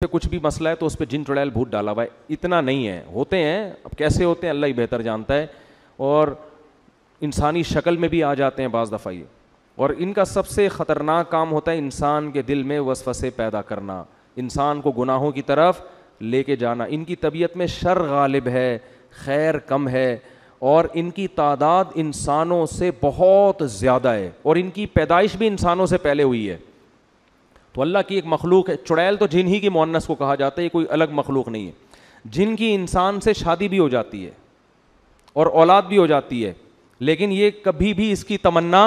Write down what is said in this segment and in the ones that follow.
پہ کچھ بھی مسئلہ ہے تو اس پہ جن چڑیل بھوت ڈالا ہوا ہے. اتنا نہیں ہے, ہوتے ہیں, اب کیسے ہوتے ہیں اللہ ہی بہتر جانتا ہے, اور انسانی شکل میں بھی آ جاتے ہیں بعض دفعہ یہ. اور ان کا سب سے خطرناک کام ہوتا ہے انسان کے دل میں وسوسے پیدا کرنا, انسان کو گناہوں کی طرف لے کے جانا. ان کی طبیعت میں شر غالب ہے, خیر کم ہے, اور ان کی تعداد انسانوں سے بہت زیادہ ہے, اور ان کی پیدائش بھی انسانوں سے پہلے ہوئی ہے. تو اللہ کی ایک مخلوق ہے. چڑیل تو جن ہی کی مؤنث کو کہا جاتا ہے, یہ کوئی الگ مخلوق نہیں ہے. جن کی انسان سے شادی بھی ہو جاتی ہے اور اولاد بھی ہو جاتی ہے, لیکن یہ کبھی بھی اس کی تمنا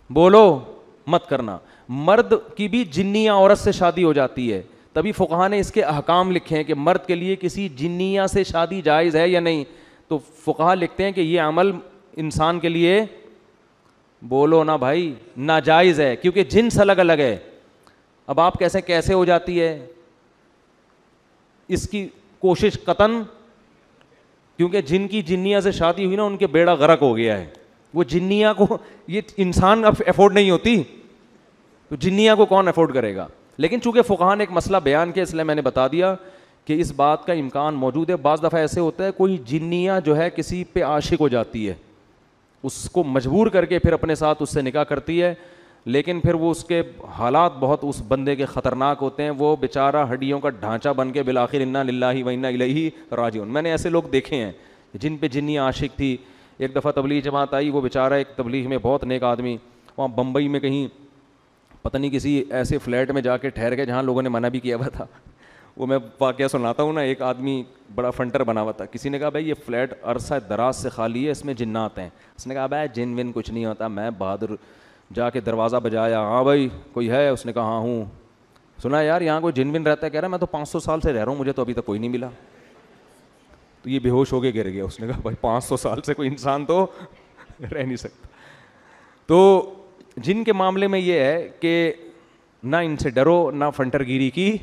بولو مت کرنا. مرد کی بھی جنیا عورت سے شادی ہو جاتی ہے, تبھی فقہا نے اس کے احکام لکھے ہیں کہ مرد کے لیے کسی جنیا سے شادی جائز ہے یا نہیں. تو فقہا لکھتے ہیں کہ یہ عمل انسان کے لیے بولو نا بھائی ناجائز ہے, کیونکہ جنس الگ الگ ہے. اب آپ کیسے ہو جاتی ہے اس کی کوشش قطن, کیونکہ جن کی جنیا سے شادی ہوئی نا ان کے بیڑا غرق ہو گیا ہے. وہ جنیا کو یہ انسان اب افورڈ نہیں ہوتی, تو جنیا کو کون افورڈ کرے گا. لیکن چونکہ فقہا نے ایک مسئلہ بیان کیا, اس لیے میں نے بتا دیا کہ اس بات کا امکان موجود ہے. بعض دفعہ ایسے ہوتا ہے کوئی جنیا جو ہے کسی پہ عاشق ہو جاتی ہے, اس کو مجبور کر کے پھر اپنے ساتھ اس سے نکاح کرتی ہے, لیکن پھر وہ اس کے حالات بہت اس بندے کے خطرناک ہوتے ہیں. وہ بیچارہ ہڈیوں کا ڈھانچہ بن کے بالآخر انا للہ و انا الیہ راجعون. میں نے ایسے لوگ دیکھے ہیں جن پہ جنی عاشق تھی. ایک دفعہ تبلیغ جماعت آئی, وہ بیچارہ ایک تبلیغ میں بہت نیک آدمی, وہاں بمبئی میں کہیں پتہ نہیں کسی ایسے فلیٹ میں جا کے ٹھہر گئے جہاں لوگوں نے منع بھی کیا ہوا تھا. وہ میں واقعہ سناتا ہوں نا. ایک آدمی بڑا فنٹر بنا ہوا تھا, کسی نے کہا بھائی یہ فلیٹ عرصہ دراز سے خالی ہے, اس میں جنات ہیں. اس نے کہا بھائی جن ون کچھ نہیں ہوتا. میں بہادر جا کے دروازہ بجایا, ہاں بھائی کوئی ہے؟ اس نے کہا ہاں ہوں. سنا یار یہاں کوئی جن ون رہتا ہے؟ کہہ رہا میں تو 500 سال سے رہ رہا ہوں, مجھے تو ابھی تک کوئی نہیں ملا. تو یہ بے ہوش ہو کے گر گیا. اس نے کہا بھائی 500 سال سے کوئی انسان تو رہ نہیں سکتا. تو جن کے معاملے میں یہ ہے کہ نہ ان سے ڈرو, نہ فنٹر گیری کی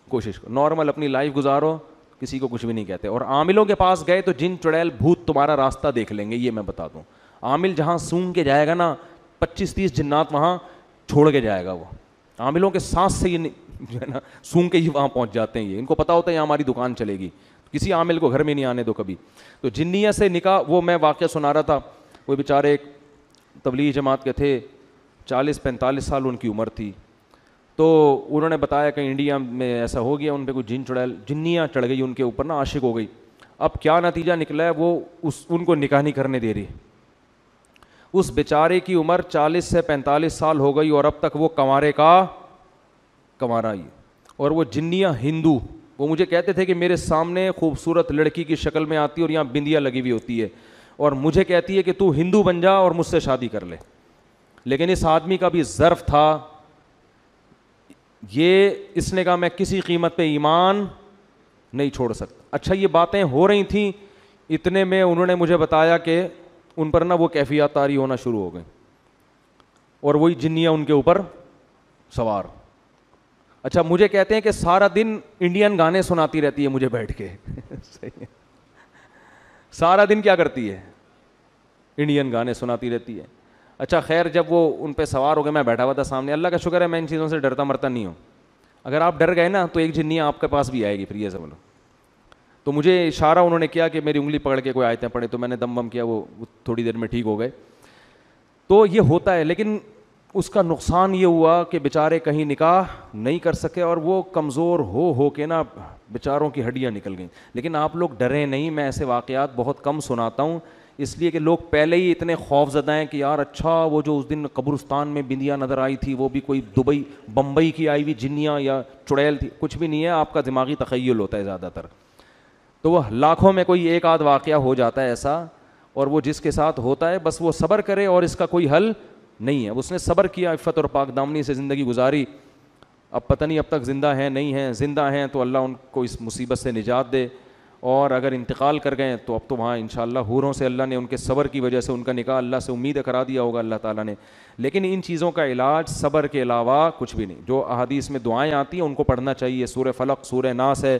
کوشش کرو, نارمل اپنی لائف گزارو, کسی کو کچھ بھی نہیں کہتے. اور عاملوں کے پاس گئے تو جن چڑیل بھوت تمہارا راستہ دیکھ لیں گے, یہ میں بتا دوں. عامل جہاں سونگ کے جائے گا نا 25-30 جنات وہاں چھوڑ کے جائے گا. وہ عاملوں کے سانس سے یہ جو ہے نا سونگ کے ہی وہاں پہنچ جاتے ہیں. یہ ان کو پتہ ہوتا ہے یہاں ہماری دکان چلے گی, کسی عامل کو گھر میں نہیں آنے دو کبھی. تو جنیا سے نکاح, وہ میں واقعہ سنا رہا تھا. وہ بیچارے ایک تبلیغ جماعت کے تھے, 40-45 سال ان کی عمر تھی. تو انہوں نے بتایا کہ انڈیا میں ایسا ہو گیا, ان پہ کوئی جن چڑیل جنیاں چڑھ گئی ان کے اوپر نا, عاشق ہو گئی. اب کیا نتیجہ نکلا ہے, وہ ان کو نکاح نہیں کرنے دے رہی. اس بیچارے کی عمر 40 سے 45 سال ہو گئی اور اب تک وہ کنوارے کا کنوارا ہی. اور وہ جنیاں ہندو, وہ مجھے کہتے تھے کہ میرے سامنے خوبصورت لڑکی کی شکل میں آتی ہے اور یہاں بندیاں لگی ہوئی ہوتی ہے, اور مجھے کہتی ہے کہ تو ہندو بن جا اور مجھ سے شادی کر لے. لیکن اس آدمی کا بھی ظرف تھا, یہ اس نے کہا میں کسی قیمت پہ ایمان نہیں چھوڑ سکتا. اچھا یہ باتیں ہو رہی تھیں, اتنے میں انہوں نے مجھے بتایا کہ ان پر نا وہ کیفیات طاری ہونا شروع ہو گئیں, اور وہی جنیاں ان کے اوپر سوار. اچھا مجھے کہتے ہیں کہ سارا دن انڈین گانے سناتی رہتی ہے مجھے بیٹھ کے. سارا دن کیا کرتی ہے؟ انڈین گانے سناتی رہتی ہے. اچھا خیر, جب وہ ان پہ سوار ہو گئے, میں بیٹھا ہوا تھا سامنے. اللہ کا شکر ہے میں ان چیزوں سے ڈرتا مرتا نہیں ہوں. اگر آپ ڈر گئے نا تو ایک جنیا آپ کے پاس بھی آئے گی پھر, یہ سمجھو. تو مجھے اشارہ انہوں نے کیا کہ میری انگلی پکڑ کے کوئی آیتیں پڑھے, تو میں نے دم بم کیا, وہ تھوڑی دیر میں ٹھیک ہو گئے. تو یہ ہوتا ہے, لیکن اس کا نقصان یہ ہوا کہ بیچارے کہیں نکاح نہیں کر سکے, اور وہ کمزور ہو کے نا بیچاروں کی ہڈیاں نکل گئیں. لیکن آپ لوگ ڈریں نہیں, میں ایسے واقعات بہت کم سناتا ہوں, اس لیے کہ لوگ پہلے ہی اتنے خوف زدہ ہیں کہ یار اچھا وہ جو اس دن قبرستان میں بندیاں نظر آئی تھی وہ بھی کوئی دبئی بمبئی کی آئی ہوئی جنیاں یا چڑیل تھی. کچھ بھی نہیں ہے, آپ کا دماغی تخیل ہوتا ہے زیادہ تر. تو وہ لاکھوں میں کوئی ایک آدھ واقعہ ہو جاتا ہے ایسا, اور وہ جس کے ساتھ ہوتا ہے بس وہ صبر کرے, اور اس کا کوئی حل نہیں ہے. اس نے صبر کیا, عفت اور پاک دامنی سے زندگی گزاری. اب پتہ نہیں اب تک زندہ ہیں نہیں ہیں, زندہ ہیں تو اللہ ان کو اس مصیبت سے نجات دے, اور اگر انتقال کر گئے تو اب تو وہاں انشاءاللہ حوروں سے اللہ نے ان کے صبر کی وجہ سے ان کا نکاح اللہ سے امید کرا دیا ہوگا اللہ تعالیٰ نے. لیکن ان چیزوں کا علاج صبر کے علاوہ کچھ بھی نہیں. جو احادیث میں دعائیں آتی ہیں ان کو پڑھنا چاہیے. سورہ فلق, سورہ ناس ہے,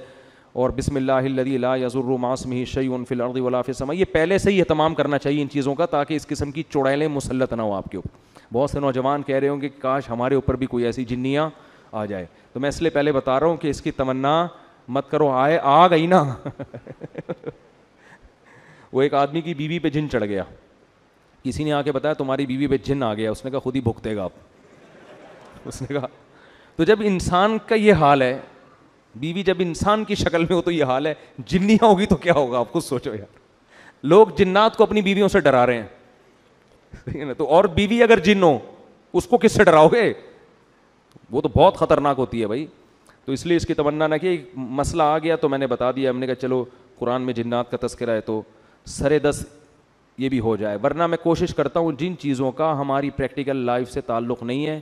اور بسم اللہ الذی لا یضر مع اسمہ شیء فی الارض ولا فی السماء. یہ پہلے سے ہی اہتمام کرنا چاہیے ان چیزوں کا, تاکہ اس قسم کی چڑیلیں مسلط نہ ہو آپ کے اوپر. بہت سے نوجوان کہہ رہے ہوں کہ کاش ہمارے اوپر بھی کوئی ایسی جنیاں آ جائے. تو میں اس لیے پہلے بتا رہا ہوں کہ اس کی تمنا مت کرو, آ گئی نا. وہ ایک آدمی کی بیوی پہ جن چڑھ گیا, کسی نے آ کے بتایا تمہاری بیوی پہ جن آ گیا, اس نے کہا خود ہی بھگتے گا آپ. اس نے کہا تو جب انسان کا یہ حال ہے, بیوی جب انسان کی شکل میں ہو تو یہ حال ہے, جنیاں ہوگی تو کیا ہوگا آپ خود سوچو یار. لوگ جنات کو اپنی بیویوں سے ڈرا رہے ہیں, تو اور بیوی اگر جن ہو اس کو کس سے ڈراؤ گے؟ وہ تو بہت خطرناک ہوتی ہے بھائی. تو اس لیے اس کی تمنا نہ کہ مسئلہ آ گیا تو میں نے بتا دیا, ہم نے کہا چلو قرآن میں جنات کا تذکرہ ہے تو سرے دس یہ بھی ہو جائے. ورنہ میں کوشش کرتا ہوں جن چیزوں کا ہماری پریکٹیکل لائف سے تعلق نہیں ہے